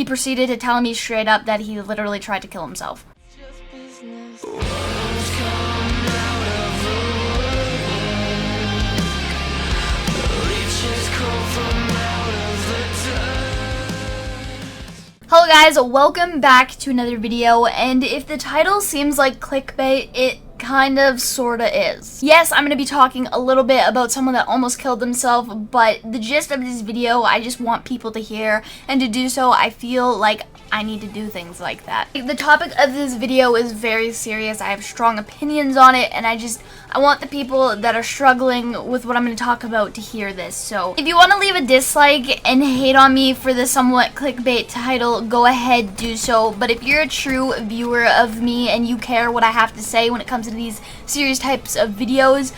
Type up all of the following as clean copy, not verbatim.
he proceeded to tell me straight up that he literally tried to kill himself. Hello guys, welcome back to another video, and if the title seems like clickbait, it kind of sorta is. Yes, I'm gonna be talking a little bit about someone that almost killed themselves, but the gist of this video I just want people to hear, and to do so I feel like I need to do things like that. The topic of this video is very serious. I have strong opinions on it, and I want the people that are struggling with what I'm going to talk about to hear this. So if you want to leave a dislike and hate on me for the somewhat clickbait title, go ahead, do so. But if you're a true viewer of me and you care what I have to say when it comes to these serious types of videos,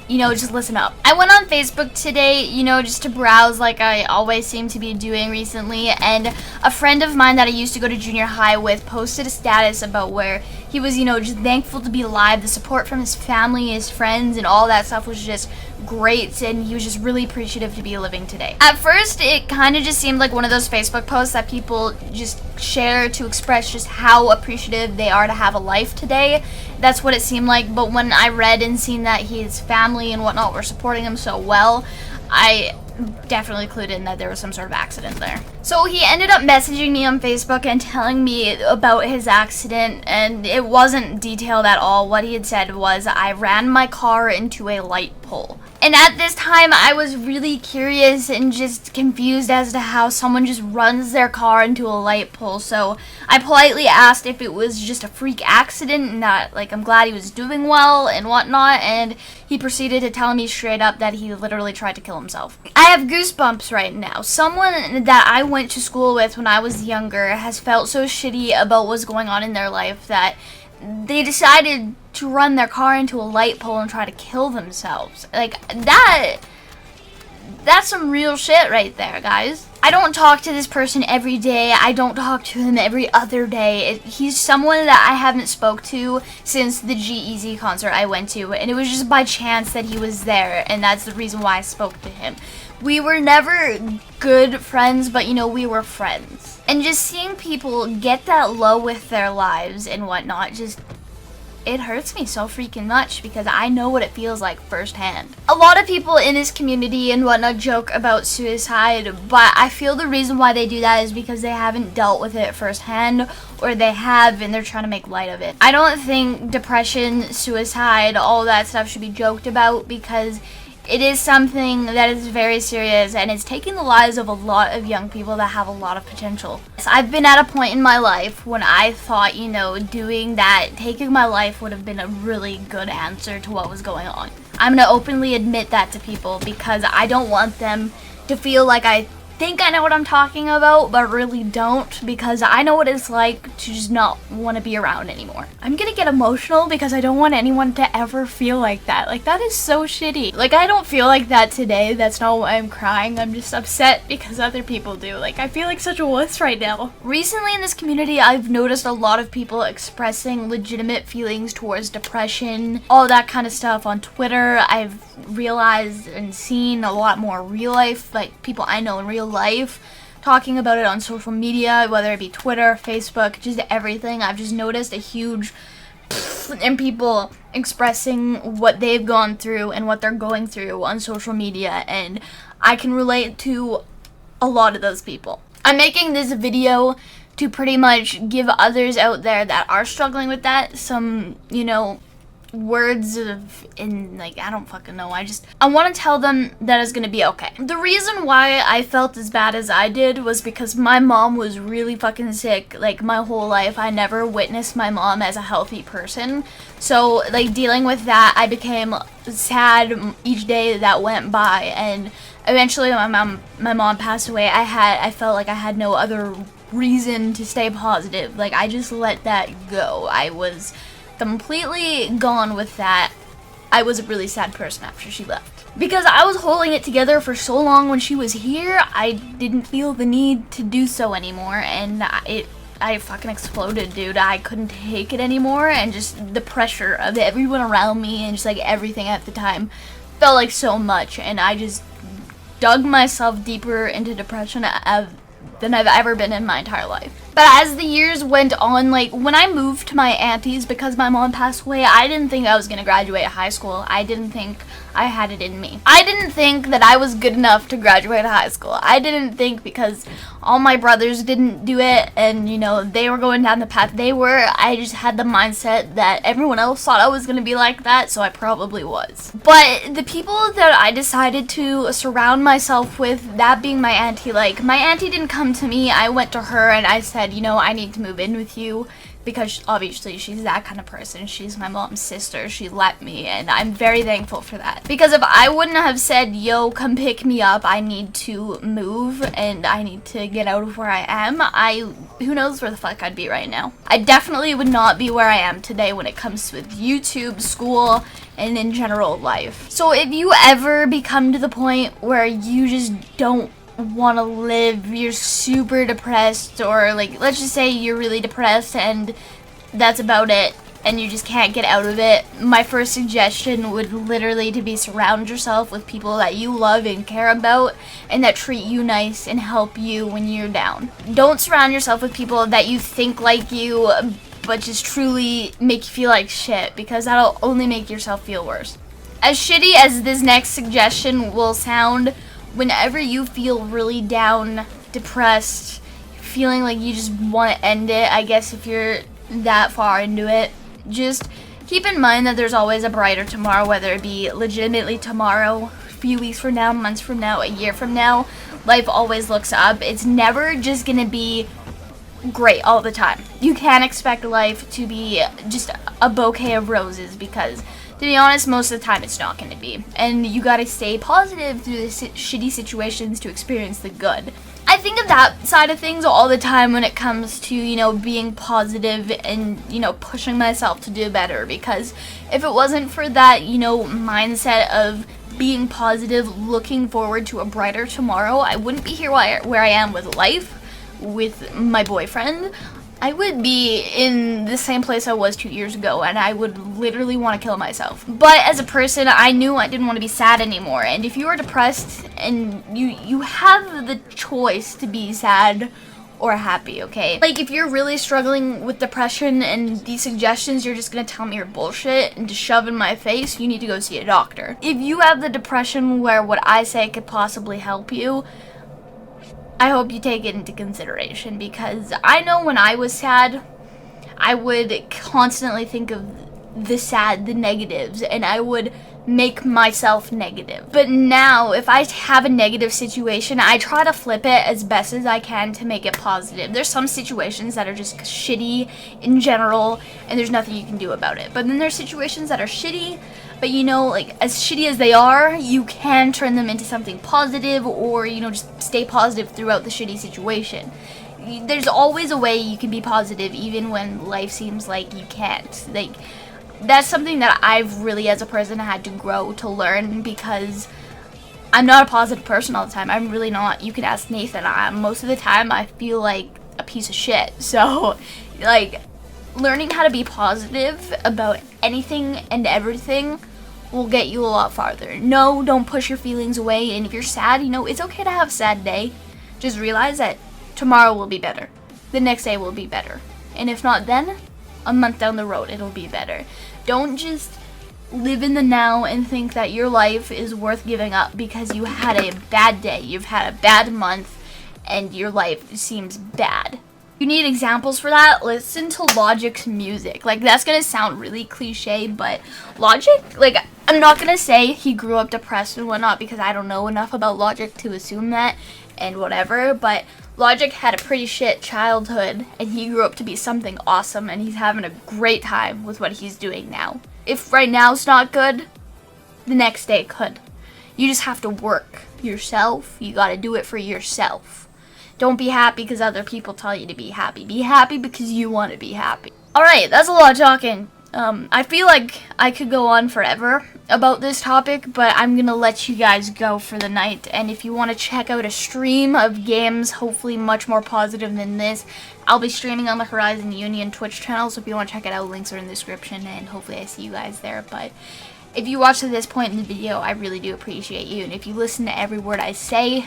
you know, just listen up. I went on Facebook today, you know, just to browse like I always seem to be doing recently, and a friend of mine that I used to go to junior high with posted a status about where he was, you know, just thankful to be alive. The support from his family, his friends, and all that stuff was just great, and he was just really appreciative to be living today. At first, it kind of just seemed like one of those Facebook posts that people just share to express just how appreciative they are to have a life today. That's what it seemed like, but when I read and seen that his family and whatnot were supporting him so well, I definitely clued in that there was some sort of accident there. So he ended up messaging me on Facebook and telling me about his accident, and it wasn't detailed at all. What he had said was, I ran my car into a light pole. And at this time, I was really curious and just confused as to how someone just runs their car into a light pole. So I politely asked if it was just a freak accident and that, like, I'm glad he was doing well and whatnot. And he proceeded to tell me straight up that he literally tried to kill himself. I have goosebumps right now. Someone that I went to school with when I was younger has felt so shitty about what's going on in their life that they decided to run their car into a light pole and try to kill themselves. Like, that's some real shit right there, guys. I don't talk to this person every day. I don't talk to him every other day. He's someone that I haven't spoke to since the G-Eazy concert I went to, and it was just by chance that he was there, and that's the reason why I spoke to him. We were never good friends, but, you know, we were friends. And just seeing people get that low with their lives and whatnot, it hurts me so freaking much because I know what it feels like firsthand. A lot of people in this community and whatnot joke about suicide, but I feel the reason why they do that is because they haven't dealt with it firsthand, or they have and they're trying to make light of it. I don't think depression, suicide, all that stuff should be joked about, because it is something that is very serious, and it's taking the lives of a lot of young people that have a lot of potential. So I've been at a point in my life when I thought, you know, doing that, taking my life would have been a really good answer to what was going on. I'm gonna openly admit that to people because I don't want them to feel like I think I know what I'm talking about, but really don't, because I know what it's like to just not want to be around anymore. I'm gonna get emotional because I don't want anyone to ever feel like that. Like, that is so shitty. Like, I don't feel like that today. That's not why I'm crying. I'm just upset because other people do. Like, I feel like such a wuss right now. Recently in this community, I've noticed a lot of people expressing legitimate feelings towards depression, all that kind of stuff on Twitter. I've realized and seen a lot more real life, like people I know in real life talking about it on social media, whether it be Twitter, Facebook, just everything. I've just noticed a huge and people expressing what they've gone through and what they're going through on social media, and I can relate to a lot of those people. I'm making this video to pretty much give others out there that are struggling with that some, you know, words of, like, I don't fucking know. I want to tell them that it's gonna be okay. The reason why I felt as bad as I did was because my mom was really fucking sick. Like, my whole life I never witnessed my mom as a healthy person, so like dealing with that, I became sad each day that went by, and eventually my mom passed away. I felt like I had no other reason to stay positive. Like, I just let that go. I was completely gone with that. I was a really sad person after she left. Because I was holding it together for so long when she was here, I didn't feel the need to do so anymore, and I fucking exploded, dude. I couldn't take it anymore, and just the pressure of everyone around me and just like everything at the time felt like so much, and I just dug myself deeper into depression than I've ever been in my entire life. But as the years went on, like when I moved to my auntie's because my mom passed away, I didn't think I was going to graduate high school. I didn't think I had it in me. I didn't think that I was good enough to graduate high school. I didn't think because all my brothers didn't do it and, you know, they were going down the path they were. I just had the mindset that everyone else thought I was going to be like that, so I probably was. But the people that I decided to surround myself with, that being my auntie, like my auntie didn't come to me. I went to her and I said, you know, I need to move in with you. Because obviously she's that kind of person. She's my mom's sister. She let me, and I'm very thankful for that. Because if I wouldn't have said, yo, come pick me up, I need to move, and I need to get out of where I am, who knows where the fuck I'd be right now. I definitely would not be where I am today when it comes with YouTube, school, and in general life. So if you ever become to the point where you just don't want to live, you're super depressed, or like let's just say you're really depressed and that's about it and you just can't get out of it, my first suggestion would literally to be surround yourself with people that you love and care about and that treat you nice and help you when you're down. Don't surround yourself with people that you think like you but just truly make you feel like shit, because that'll only make yourself feel worse. As shitty as this next suggestion will sound, whenever you feel really down, depressed, feeling like you just want to end it, I guess if you're that far into it, just keep in mind that there's always a brighter tomorrow, whether it be legitimately tomorrow, a few weeks from now, months from now, a year from now. Life always looks up. It's never just gonna be great all the time. You can't expect life to be just a bouquet of roses, because to be honest, most of the time it's not going to be. And you gotta stay positive through the shitty situations to experience the good. I think of that side of things all the time when it comes to, you know, being positive and, you know, pushing myself to do better. Because if it wasn't for that, you know, mindset of being positive, looking forward to a brighter tomorrow, I wouldn't be here where I am with life, with my boyfriend. I would be in the same place I was 2 years ago, and I would literally want to kill myself. But as a person, I knew I didn't want to be sad anymore. And if you are depressed and you have the choice to be sad or happy, okay? Like, if you're really struggling with depression and these suggestions you're just gonna tell me are bullshit and to shove in my face, you need to go see a doctor. If you have the depression where what I say could possibly help you, I hope you take it into consideration, because I know when I was sad, I would constantly think of the negatives, and I would make myself negative. But now, if I have a negative situation, I try to flip it as best as I can to make it positive. There's some situations that are just shitty in general, and there's nothing you can do about it. But then there's situations that are shitty, but you know, like, as shitty as they are, you can turn them into something positive, or, you know, just stay positive throughout the shitty situation. There's always a way you can be positive, even when life seems like you can't. Like, that's something that I've really, as a person, had to grow to learn, because I'm not a positive person all the time. I'm really not. You can ask Nathan. Most of the time, I feel like a piece of shit. So, like, learning how to be positive about anything and everything will get you a lot farther. No, don't push your feelings away, and if you're sad, you know, it's okay to have a sad day. Just realize that tomorrow will be better. The next day will be better. And if not then, a month down the road, it'll be better. Don't just live in the now and think that your life is worth giving up because you had a bad day, you've had a bad month, and your life seems bad. You need examples for that? Listen to Logic's music. Like, that's gonna sound really cliche, but Logic, like, I'm not gonna say he grew up depressed and whatnot, because I don't know enough about Logic to assume that and whatever, but Logic had a pretty shit childhood, and he grew up to be something awesome, and he's having a great time with what he's doing now. If right now's not good, the next day could. You just have to work yourself. You gotta do it for yourself. Don't be happy because other people tell you to be happy. Be happy because you want to be happy. Alright, that's a lot of talking. I feel like I could go on forever about this topic, but I'm gonna let you guys go for the night. And if you want to check out a stream of games, hopefully much more positive than this, I'll be streaming on the Horizon Union Twitch channel, so if you want to check it out, links are in the description, and hopefully I see you guys there. But if you watch to this point in the video, I really do appreciate you, and if you listen to every word I say,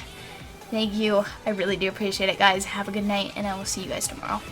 Thank you. I really do appreciate it, guys. Have a good night, and I will see you guys tomorrow.